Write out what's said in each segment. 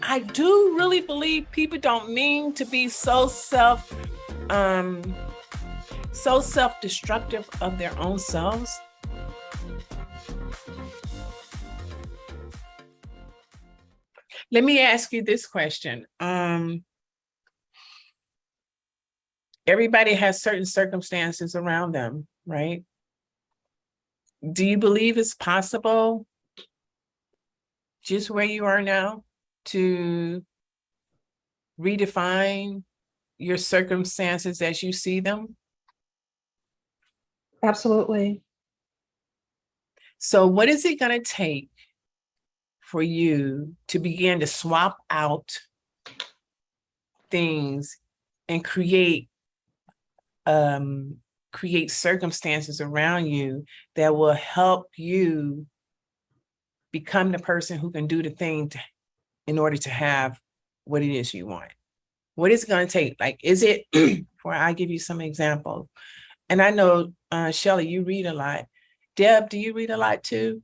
I do really believe people don't mean to be so self-destructive of their own selves. Let me ask you this question. Everybody has certain circumstances around them, right? Do you believe it's possible, just where you are now, to redefine your circumstances as you see them? Absolutely. So what is it going to take for you to begin to swap out things and create circumstances around you that will help you become the person who can do the thing in order to have what it is you want? What is it going to take? Like, is it, before I give you some examples, and I know, Shelley, you read a lot. Deb, do you read a lot too?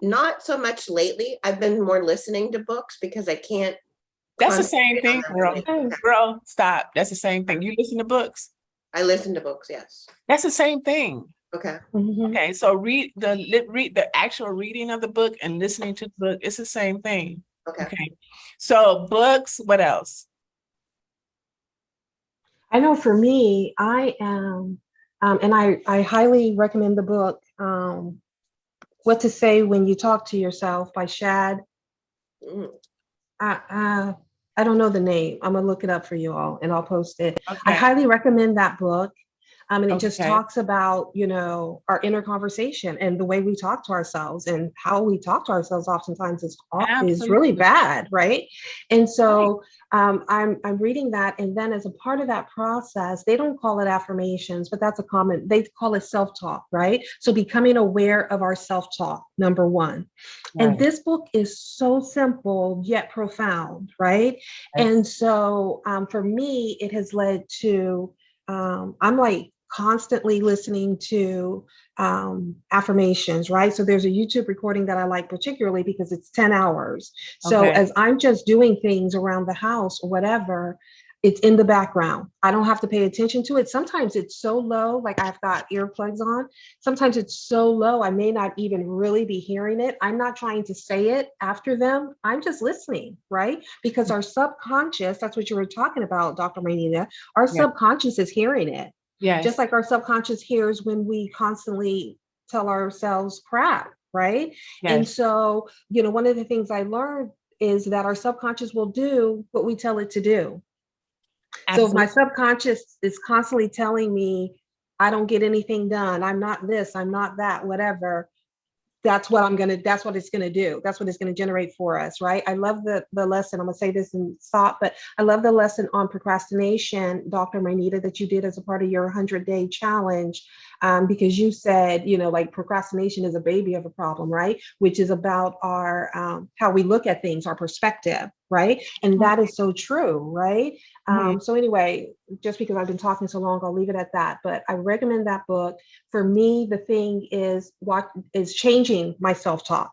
Not so much lately. I've been more listening to books because I can't. That's the same thing, girl. Girl, stop. That's the same thing. You listen to books? I listen to books, yes. That's the same thing. Okay. Okay, so read the actual reading of the book and listening to the book. It's the same thing. Okay. So books, what else? I know for me, I am, and I highly recommend the book, What to Say When You Talk to Yourself by Shad. I don't know the name. I'm gonna look it up for you all and I'll post it. Okay. I highly recommend that book. And it just talks about, our inner conversation and the way we talk to ourselves, and how we talk to ourselves oftentimes is really bad, right? And so I'm reading that, and then as a part of that process, they don't call it affirmations, but that's they call it self-talk, right? So becoming aware of our self-talk, number one. Right. And this book is so simple yet profound, right? Yes. And so for me, it has led to I'm like constantly listening to affirmations, right? So there's a YouTube recording that I like particularly because it's 10 hours. So as I'm just doing things around the house or whatever, it's in the background. I don't have to pay attention to it. Sometimes it's so low, like I've got earplugs on. Sometimes it's so low, I may not even really be hearing it. I'm not trying to say it after them. I'm just listening, right? Because our subconscious, that's what you were talking about, Dr. Maynita, our subconscious is hearing it. Yes. Just like our subconscious hears when we constantly tell ourselves crap, right? Yes. And so, one of the things I learned is that our subconscious will do what we tell it to do. Absolutely. So if my subconscious is constantly telling me, I don't get anything done, I'm not this, I'm not that, whatever, that's what it's going to do. That's what it's going to generate for us, right? I love the lesson. I'm going to say this and stop, but I love the lesson on procrastination, Dr. Maynita, that you did as a part of your 100-day challenge, because you said, like procrastination is a baby of a problem, right? Which is about our, how we look at things, our perspective, right? And that is so true, right? So anyway, just because I've been talking so long, I'll leave it at that. But I recommend that book. For me, the thing is what is changing my self-talk,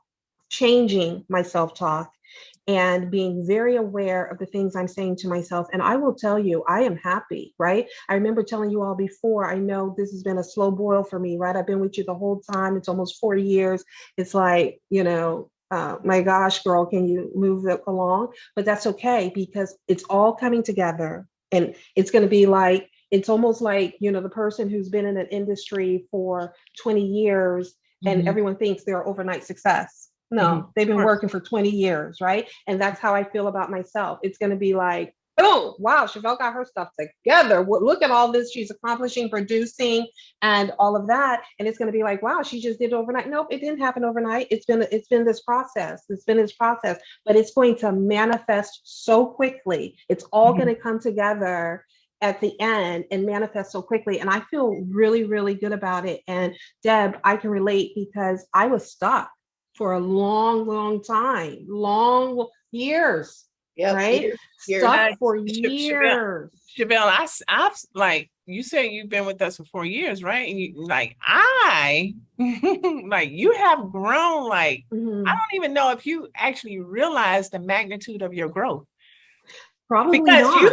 and being very aware of the things I'm saying to myself. And I will tell you, I am happy, right? I remember telling you all before, I know this has been a slow boil for me, right? I've been with you the whole time. It's almost 40 years. It's like, my gosh, girl, can you move it along? But that's okay, because it's all coming together, and it's going to be like, it's almost like, the person who's been in an industry for 20 years and everyone thinks they're overnight success. No, they've been working for 20 years, right? And that's how I feel about myself. It's going to be like, oh, wow, Chevelle got her stuff together. Look at all this she's accomplishing, producing, and all of that. And it's going to be like, wow, she just did it overnight. Nope, it didn't happen overnight. It's been this process. But it's going to manifest so quickly. It's all going to come together at the end and manifest so quickly. And I feel really, really good about it. And Deb, I can relate, because I was stuck for a long, long time, long years. Yep. right? You're Stuck for Chevelle, years. I've like you say you've been with us for 4 years, right? And you like like you have grown. Like I don't even know if you actually realize the magnitude of your growth. Probably Because not. you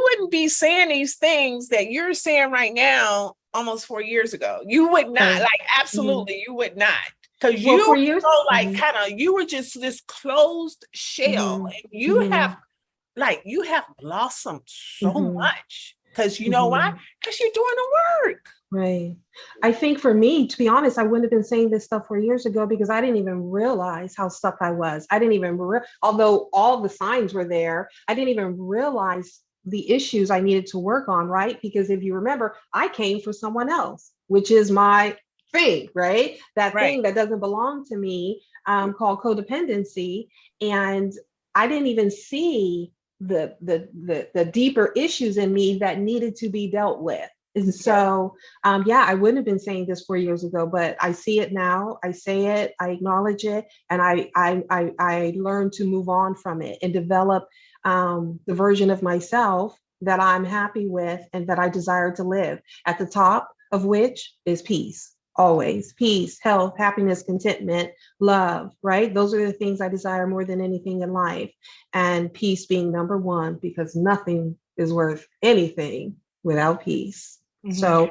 wouldn't be saying these things that you're saying right now almost 4 years ago. You would not, like absolutely you would not. Because Well, you for years, so like kind of you were just this closed shell. And you have like you have blossomed so much. Because you know why? Because you're doing the work. Right. I think for me, to be honest, I wouldn't have been saying this stuff 4 years ago because I didn't even realize how stuck I was. I didn't even, although all the signs were there, I didn't even realize the issues I needed to work on, right? Because if you remember, I came for someone else, which is my thing, right? That thing that doesn't belong to me, called codependency. And I didn't even see the deeper issues in me that needed to be dealt with. And so, yeah, I wouldn't have been saying this 4 years ago, but I see it now. I say it, I acknowledge it, and I learn to move on from it and develop the version of myself that I'm happy with and that I desire to live. At the top of which is peace. Always peace, health, happiness, contentment, love, right? Those are the things I desire more than anything in life. And peace being number one, because nothing is worth anything without peace. So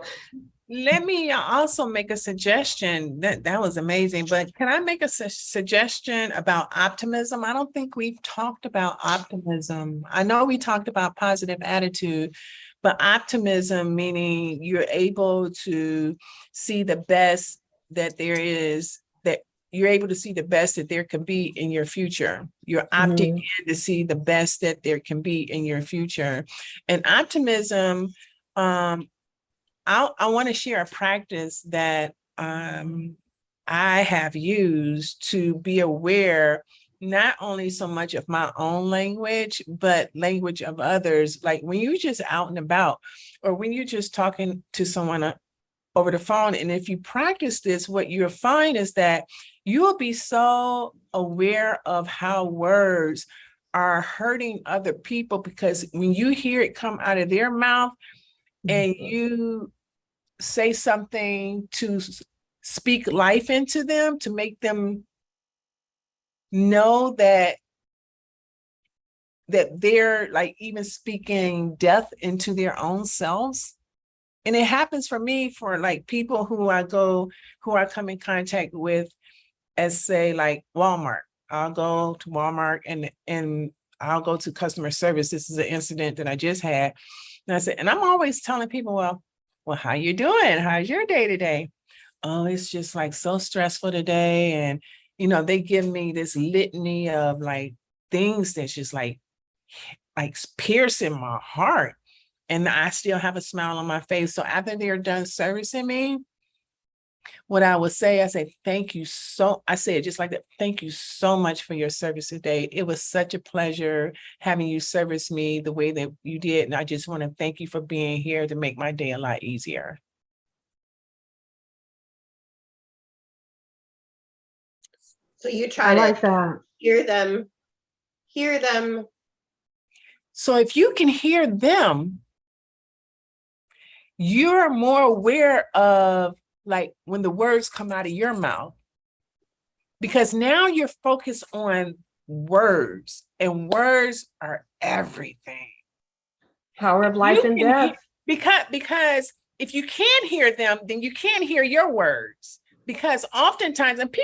let me also make a suggestion. That was amazing, but can I make a suggestion about optimism? I don't think we've talked about optimism. I know we talked about positive attitude, but optimism, meaning you're able to see the best that there is, that you're able to see the best that there can be in your future. You're opting in to see the best that there can be in your future. And optimism, I want to share a practice that I have used to be aware not only so much of my own language, but language of others. Like when you're just out and about, or when you're just talking to someone over the phone, and if you practice this, what you'll find is that you will be so aware of how words are hurting other people, because when you hear it come out of their mouth, and you say something to speak life into them, to make them know that they're like even speaking death into their own selves. And it happens for me for like people who I come in contact with, as say like Walmart. I'll go to Walmart and I'll go to customer service. This is an incident that I just had. And I said, and I'm always telling people, well, how you doing? How's your day today? Oh, it's just like so stressful today. And, they give me this litany of like things that's just like piercing my heart. And I still have a smile on my face. So after they're done servicing me, what I would say, I say, thank you so, I say it just like that. Thank you so much for your service today. It was such a pleasure having you service me the way that you did. And I just want to thank you for being here to make my day a lot easier. So you try to hear them. So if you can hear them, you're more aware of like when the words come out of your mouth, because now you're focused on words, and words are everything. Power of life and death. Because if you can't hear them, then you can't hear your words. Because oftentimes, and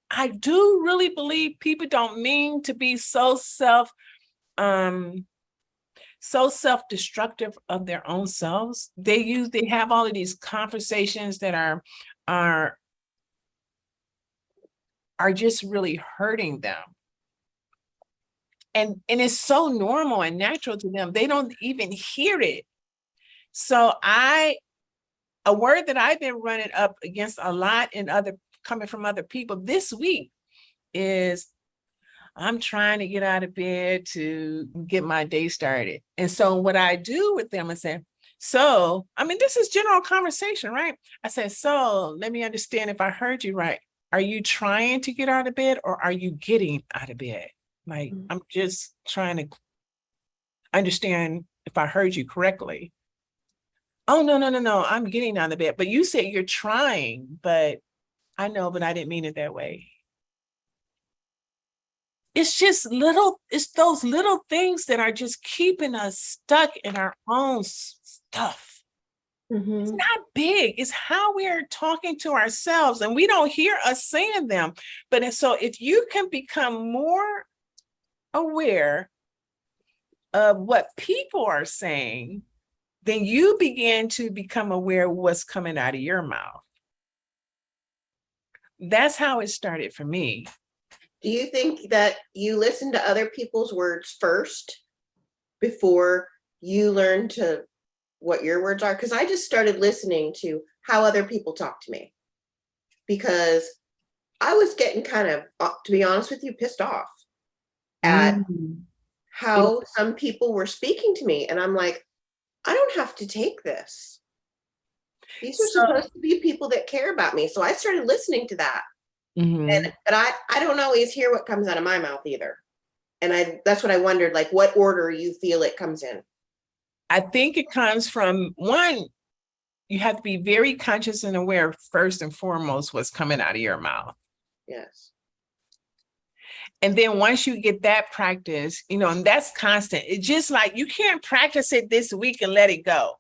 I do really believe people don't mean to be so self-destructive of their own selves. They have all of these conversations that are just really hurting them. And it's so normal and natural to them. They don't even hear it. So a word that I've been running up against a lot coming from other people this week is, I'm trying to get out of bed to get my day started. And so what I do with them is say, so, I mean, this is general conversation, right? I said, so let me understand if I heard you right. Are you trying to get out of bed, or are you getting out of bed? Like, I'm just trying to understand if I heard you correctly. Oh, no. I'm getting out of bed. But you said you're trying, but I know, but I didn't mean it that way. It's it's those little things that are just keeping us stuck in our own stuff. It's not big. It's how we're talking to ourselves, and we don't hear us saying them. But so if you can become more aware of what people are saying, then you begin to become aware of what's coming out of your mouth. That's how it started for me. Do you think that you listen to other people's words first before you learn to what your words are? Because I just started listening to how other people talk to me, because I was getting kind of, to be honest with you, pissed off at how some people were speaking to me. And I'm like, I don't have to take this. These are supposed to be people that care about me. So I started listening to that. But I don't always hear what comes out of my mouth either. And that's what I wondered, like what order you feel it comes in. I think it comes from one, you have to be very conscious and aware first and foremost what's coming out of your mouth. Yes. And then once you get that practice, and that's constant. It's just like you can't practice it this week and let it go.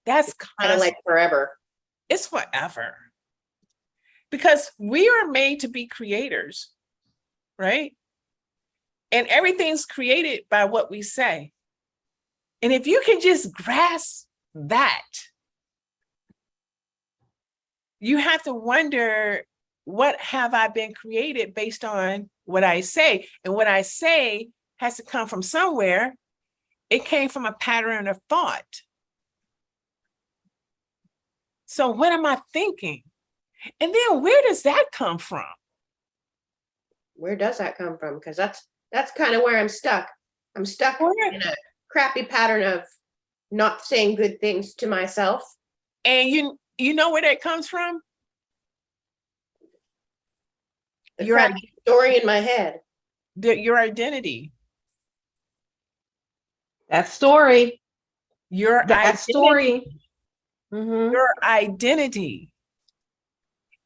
That's kind of like forever. It's forever. Because we are made to be creators, right? And everything's created by what we say. And if you can just grasp that, you have to wonder, what have I been created based on what I say? And what I say has to come from somewhere. It came from a pattern of thought. So what am I thinking? And then where does that come from? Where does that come from? Because that's kind of where I'm stuck. I'm stuck in a crappy pattern of not saying good things to myself. And you know where that comes from? Your story in my head. Your identity. That story. Your story. Your identity.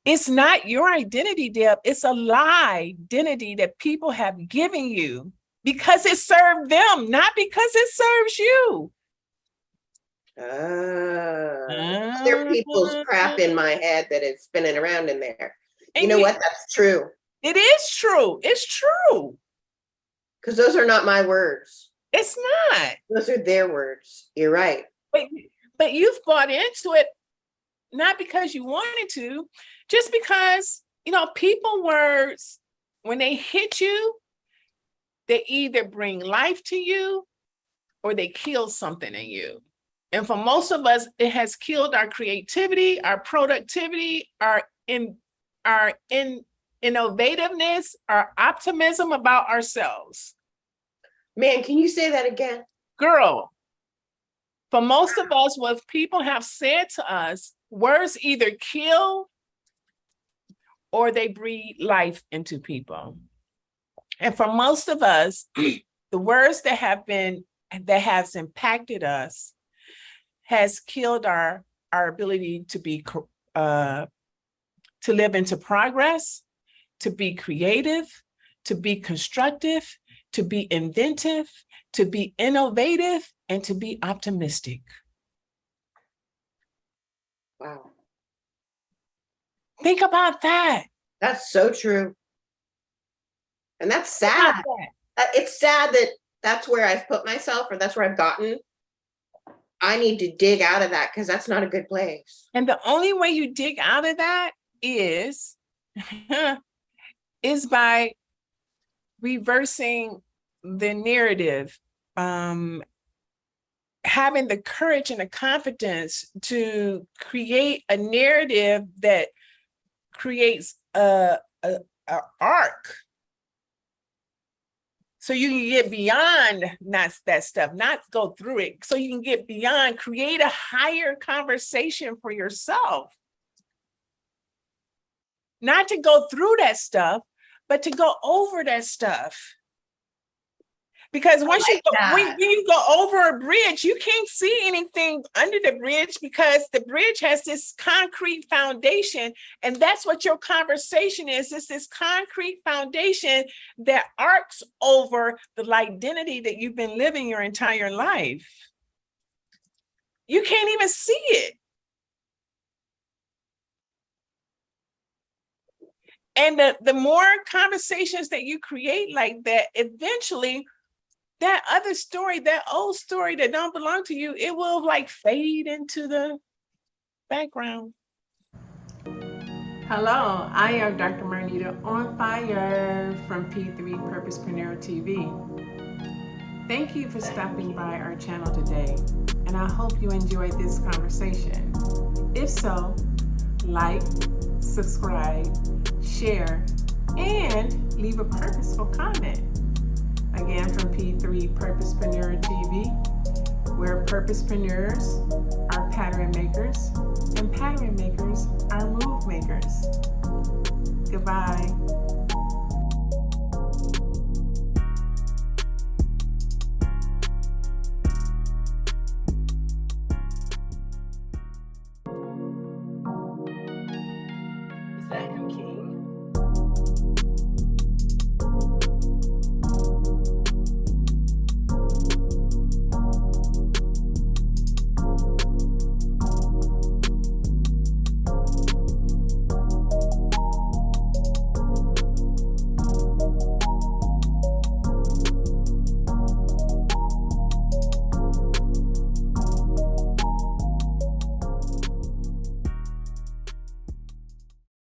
It's not your identity, Deb. It's a lie identity that people have given you because it served them, not because it serves you. Other people's crap in my head that is spinning around in there. You know what? That's true. It is true. It's true. Because those are not my words. It's not. Those are their words. You're right. But you've bought into it, not because you wanted to, just because, people words, when they hit you, they either bring life to you or they kill something in you. And for most of us, it has killed our creativity, our productivity, our innovativeness, our optimism about ourselves. Man, can you say that again? Girl, for most of us, what people have said to us, words either kill or they breathe life into people. And for most of us, the words that has impacted us has killed our ability to be to live into progress, to be creative, to be constructive, to be inventive, to be innovative, and to be optimistic. Wow. Think about that. That's so true. And that's sad. It's sad that that's where I've put myself, or that's where I've gotten. I need to dig out of that because that's not a good place. And the only way you dig out of that is by reversing the narrative, having the courage and the confidence to create a narrative that creates a arc. So you can get beyond not that stuff, not go through it. So you can get beyond, create a higher conversation for yourself. Not to go through that stuff, but to go over that stuff. Because once when you go over a bridge, you can't see anything under the bridge because the bridge has this concrete foundation. And that's what your conversation is. It's this concrete foundation that arcs over the identity that you've been living your entire life. You can't even see it. And the more conversations that you create like that, eventually that other story, that old story that don't belong to you, it will like fade into the background. Hello, I am Dr. Marnita on fire from P3 Purposepreneur TV. Thank you for stopping by our channel today, and I hope you enjoyed this conversation. If so, like, subscribe, share, and leave a purposeful comment. Again, from P3 Purposepreneur TV, where purposepreneurs are pattern makers and pattern makers are move makers. Goodbye.